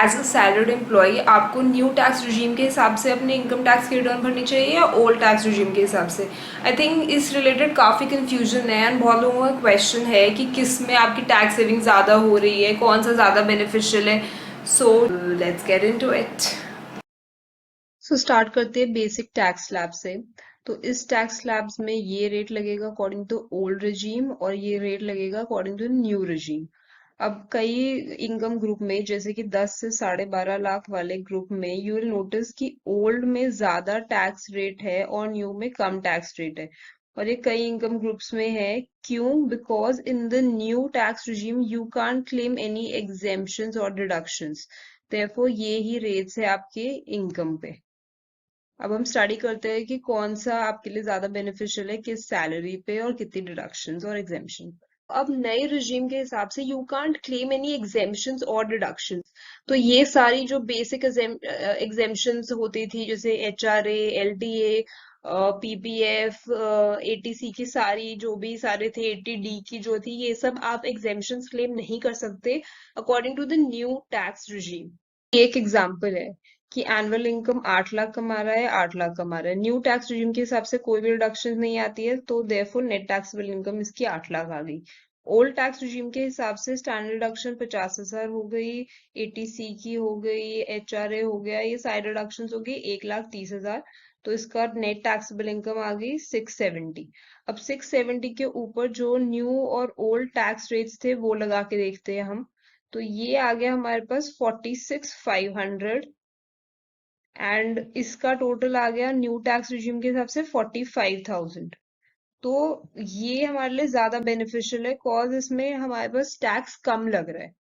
As a salaried employee आपको new tax regime के हिसाब से अपने इनकम टैक्स की रिटर्न भरनी चाहिए या ओल्ड टैक्स रिजीम के हिसाब से। आई थिंक इस रिलेटेड काफ़ी कन्फ्यूजन है एंड बहुत लोगों का क्वेश्चन है कि किस में आपकी टैक्स सेविंग ज़्यादा हो रही है, कौन सा ज़्यादा बेनिफिशियल है। So let's get into it. So start करते हैं बेसिक टैक्स स्लैब से। तो इस टैक्स स्लैब्स में ये रेट लगेगा अकॉर्डिंग टू ओल्ड रिजीम और ये रेट लगेगा अकॉर्डिंग टू न्यू रिजीम। अब कई इनकम ग्रुप में जैसे कि 10 से 12.5 लाख वाले ग्रुप में यू विल नोटिस कि ओल्ड में ज्यादा टैक्स रेट है और न्यू में कम टैक्स रेट है। और ये कई इनकम ग्रुप्स में है। क्यों? Because in the new tax regime you can't claim any exemptions और डिडक्शंस। देयरफॉर ये ही रेट्स है आपके इनकम पे। अब हम स्टडी करते हैं कि कौन सा आपके लिए ज्यादा बेनिफिशियल है, किस सैलरी पे और कितनी डिडक्शंस और एग्जेम्पशन। अब नए रिजीम के हिसाब से you can't claim any exemptions और डिडक्शंस। तो ये सारी जो बेसिक एग्जेम्पशंस होती थी जैसे HRA, LTA, PPF, ATC की सारी जो भी सारे थे, 80D की जो थी, ये सब आप एग्जेम्पशंस क्लेम नहीं कर सकते according to the new tax regime. एक एग्जाम्पल है कि एनुअल इनकम 8 लाख कमा रहा है, 8 लाख कमा रहा है, न्यू टैक्स रिजीम के हिसाब से कोई भी रिडक्शन नहीं आती है, तो देयरफॉर नेट टैक्सेबल इनकम इसकी 8 लाख आ गई। ओल्ड टैक्स रिजीम के हिसाब से स्टैंडर्ड डिडक्शन 50,000 हो गई, ATC की हो गई, HRA हो गया, ये सारी डिडक्शन हो गई 1,30,000। तो इसका नेट टैक्सेबल इनकम आ गई 670। अब 670 के ऊपर जो न्यू और ओल्ड टैक्स रेट्स थे वो लगा के देखते हैं हम। तो ये आ गया हमारे पास 46,500 एंड इसका टोटल आ गया न्यू टैक्स रिजीम के हिसाब से 45,000। तो ये हमारे लिए ज्यादा बेनिफिशियल है कॉज इसमें हमारे पास टैक्स कम लग रहा है।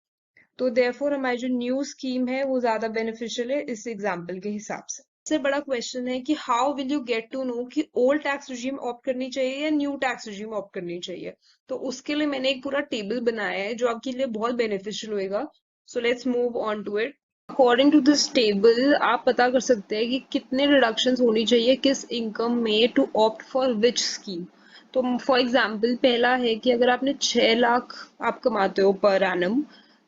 तो देयरफॉर हमारी जो न्यू स्कीम है वो ज्यादा बेनिफिशियल है इस एग्जाम्पल के हिसाब से। सबसे बड़ा क्वेश्चन है कि how will you get to know कि ओल्ड टैक्स रिजीम ऑप्ट करनी चाहिए या न्यू टैक्स रिजीम ऑप्ट करनी चाहिए। तो उसके लिए मैंने एक पूरा टेबल बनाया है जो आपके लिए बहुत बेनिफिशियल होएगा। So let's move on to it. According to this table आप पता कर सकते हैं कि कितने रिडक्शंस होनी चाहिए किस इनकम में to opt for which scheme. तो फॉर एग्जाम्पल पहला है कि अगर आपने 6 लाख आप कमाते हो पर एनम,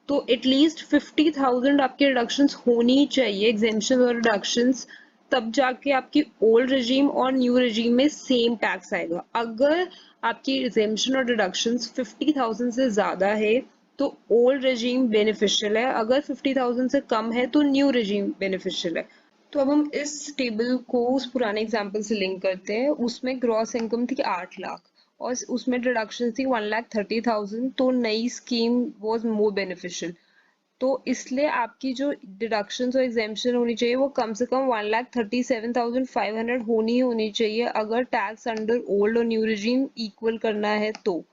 तो एटलीस्ट 50,000 आपके रिडक्शंस होनी चाहिए, एग्जेम्पशन और रिडक्शंस। तब जाके आपकी ओल्ड रिजीम और न्यू रिजीम में सेम टैक्स आएगा। अगर आपकी एग्जेम्पशन और डिडक्शंस 50,000 से ज्यादा है तो ओल्ड रिजीम बेनिफिशियल है, अगर 50,000 से कम है तो न्यू रिजीम बेनिफिशियल है। तो अब हम इस टेबल को उस पुराने एग्जाम्पल से लिंक करते हैं। उसमें ग्रॉस इनकम थी 8 लाख और उसमें डिडक्शन थी 1,30,000। तो नई स्कीम वॉज मोर बेनिफिशियल। तो इसलिए आपकी जो डिडक्शंस और एग्जेम्पशन होनी चाहिए वो कम से कम 1,37,500 होनी चाहिए अगर टैक्स अंडर ओल्ड और न्यू रिजीम इक्वल करना है। तो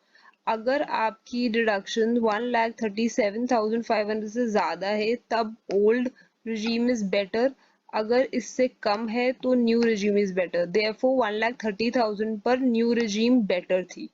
अगर आपकी डिडक्शन 1,37,500 से ज्यादा है तब ओल्ड रिजीम इज बेटर, अगर इससे कम है तो new regime is better. Therefore 1,30,000 पर न्यू रिजीम बेटर थी।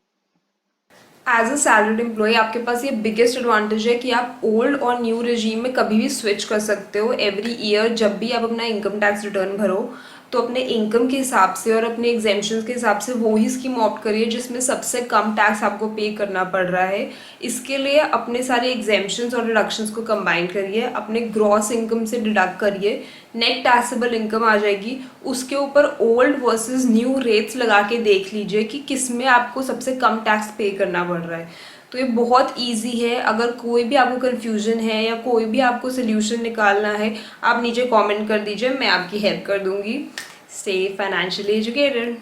एज अ सैलरीड एम्प्लॉय आपके पास ये बिगेस्ट एडवांटेज है कि आप ओल्ड और न्यू रेजीम में कभी भी स्विच कर सकते हो एवरी ईयर। जब भी आप अपना इनकम टैक्स रिटर्न भरो तो अपने इनकम के हिसाब से और अपने एग्जेम्पशन के हिसाब से वो ही स्कीम ऑप्ट करिए जिसमें सबसे कम टैक्स आपको पे करना पड़ रहा है। इसके लिए अपने सारे एग्जेम्पशंस और डिडक्शंस को कंबाइन करिए, अपने ग्रॉस इनकम से डिडक्ट करिए, नेट टैक्सेबल इनकम आ जाएगी। उसके ऊपर ओल्ड वर्सेस न्यू रेट्स लगा के देख लीजिए कि किस में आपको सबसे कम टैक्स पे करना पड़ रहा है। तो ये बहुत इजी है। अगर कोई भी आपको कंफ्यूजन है या कोई भी आपको सोल्यूशन निकालना है आप नीचे कमेंट कर दीजिए, मैं आपकी हेल्प कर दूंगी। Stay financially educated.